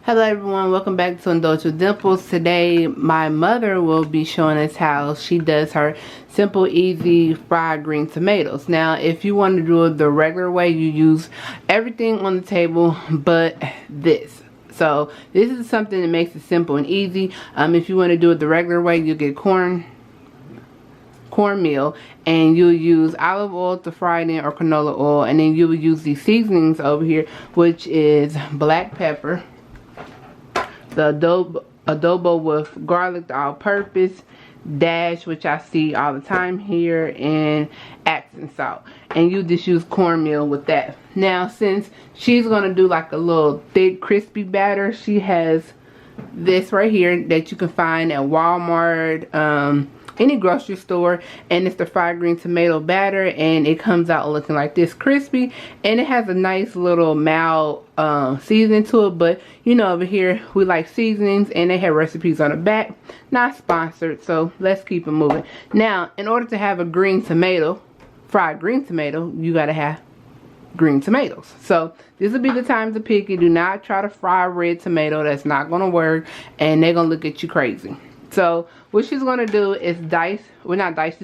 Hello everyone, welcome back to Indulge with Dimples. Today my mother will be showing us how she does her simple, easy fried green tomatoes. Now if you want to do it the regular way, you use everything on the table but this. So this is something that makes it simple and easy. If you want to do it the regular way, you'll get cornmeal, and you'll use olive oil to fry it in, or canola oil, and then you will use these seasonings over here, which is black pepper, the adobo with garlic, the all-purpose, dash, which I see all the time here, and accent salt. And you just use cornmeal with that. Now since she's gonna do like a little thick crispy batter, she has this right here that you can find at Walmart, any grocery store, and it's the fried green tomato batter, and it comes out looking like this, crispy, and it has a nice little mild seasoning to it. But you know, over here we like seasonings, and they have recipes on the back. Not sponsored, so let's keep it moving. Now in order to have a green tomato, fried green tomato, you gotta have green tomatoes. So this will be the time to pick it. Do not try to fry a red tomato. That's not gonna work, and they're gonna look at you crazy. So what she's going to do is she's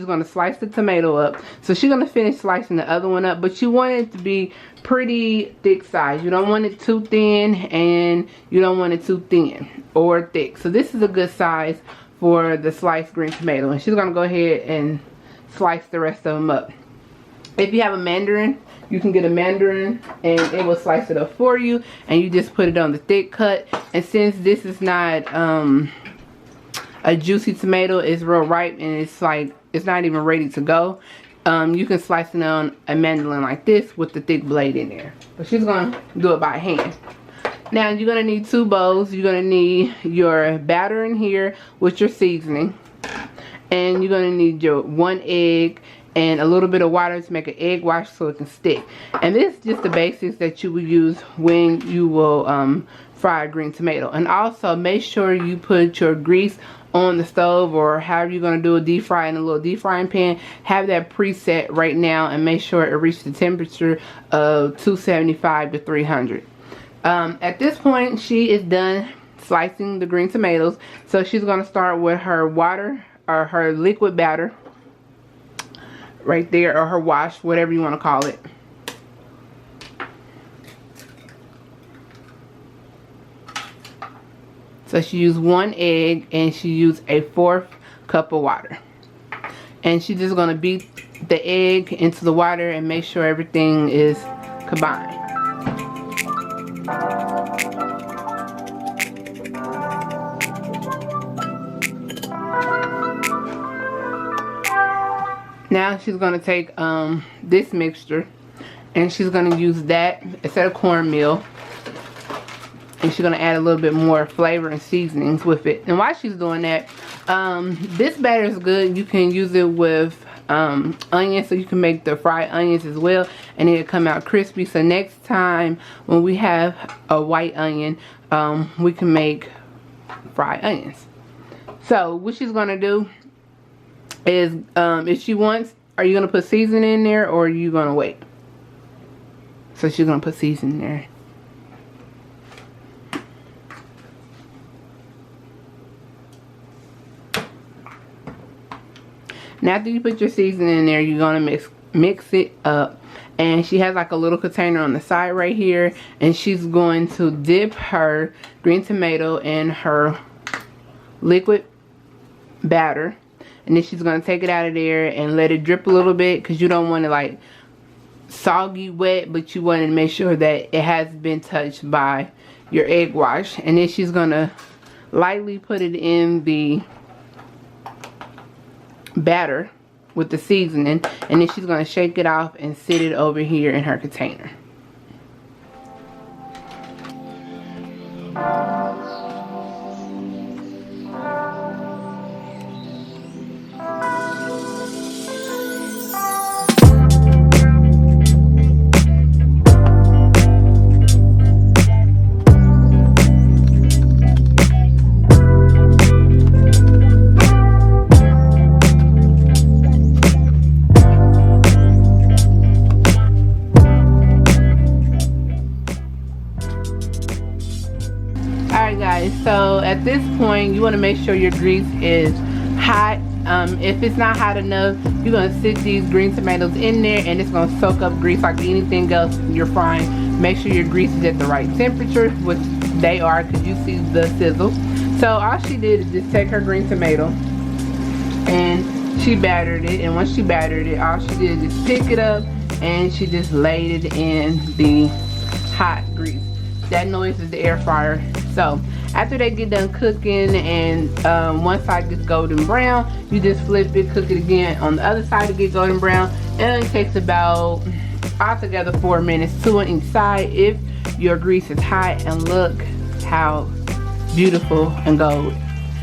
going to slice the tomato up. So she's going to finish slicing the other one up, but you want it to be pretty thick size. You don't want it too thin, and you don't want it too thin or thick. So this is a good size for the sliced green tomato, and she's going to go ahead and slice the rest of them up. If you have a mandarin, you can get a mandarin and it will slice it up for you, and you just put it on the thick cut. And since this is not a juicy tomato, is real ripe, and it's like it's not even ready to go, you can slice it on a mandolin like this with the thick blade in there. But she's gonna do it by hand. Now you're gonna need 2 bowls. You're gonna need your batter in here with your seasoning, and you're gonna need your 1 egg and a little bit of water to make an egg wash so it can stick. And this is just the basics that you will use when you will fry a green tomato. And also make sure you put your grease on the stove, or however you're going to do a deep fry in a little deep frying pan. Have that preset right now, and make sure it reaches the temperature of 275 to 300. At this point she is done slicing the green tomatoes, so she's going to start with her water, or her liquid batter right there, or her wash, whatever you want to call it. So she used 1 egg, and she used a 1/4 cup of water. And she's just going to beat the egg into the water and make sure everything is combined. Now she's going to take this mixture, and she's going to use that instead of cornmeal. And she's going to add a little bit more flavor and seasonings with it. And while she's doing that, this batter is good. You can use it with onions, so you can make the fried onions as well, and it'll come out crispy. So next time when we have a white onion, we can make fried onions. So what she's going to do is, if she wants, are you going to put seasoning in there, or are you going to wait? So she's going to put seasoning there. Now after you put your seasoning in there, you're going to mix it up. And she has like a little container on the side right here, and she's going to dip her green tomato in her liquid batter. And then she's going to take it out of there and let it drip a little bit, because you don't want it like soggy wet, but you want to make sure that it has been touched by your egg wash. And then she's going to lightly put it in the batter with the seasoning, and then she's going to shake it off and sit it over here in her container. point, you want to make sure your grease is hot. If it's not hot enough, you're going to stick these green tomatoes in there and it's going to soak up grease like anything else you're frying. Make sure your grease is at the right temperature, which they are, because you see the sizzle. So all she did is just take her green tomato and she battered it, and once she battered it, all she did is just pick it up and she just laid it in the hot grease. That noise is the air fryer. So after they get done cooking and one side gets golden brown, you just flip it, cook it again on the other side to get golden brown, and it takes about altogether 4 minutes, 2 on each side if your grease is hot. And look how beautiful and gold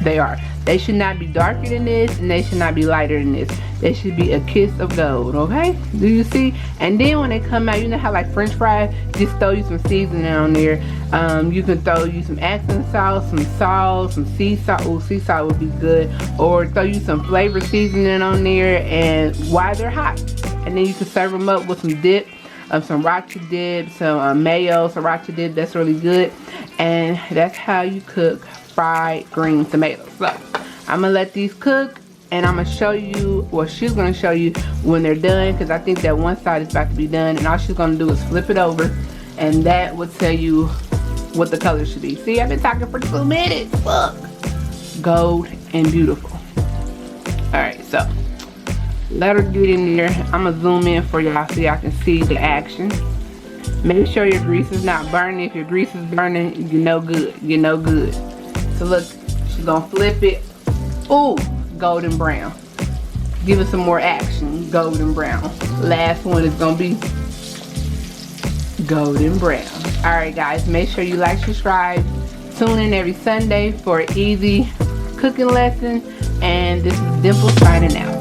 they are. They should not be darker than this, and they should not be lighter than this. They should be a kiss of gold, okay? Do you see? And then when they come out, you know how like french fries, just throw you some seasoning on there. You can throw you some accent salt, some sea salt. Oh, sea salt would be good. Or throw you some flavor seasoning on there, and while they're hot. And then you can serve them up with some dip, some sriracha dip, some mayo, sriracha dip. That's really good. And that's how you cook fried green tomatoes. So I'm gonna let these cook, and I'm gonna show you, well, she's gonna show you when they're done, because I think that one side is about to be done, and all she's gonna do is flip it over, and that will tell you what the color should be. See, I've been talking for 2 minutes. Look, gold and beautiful. All right, so let her get in there. I'm gonna zoom in for y'all so y'all can see the action. Make sure your grease is not burning. If your grease is burning, you're no good. You're no good. So look, she's gonna flip it. Ooh, golden brown. Give it some more action. Golden brown. Last one is gonna be golden brown. Alright guys, make sure you like, subscribe. Tune in every Sunday for an easy cooking lesson. And this is Dimples signing out.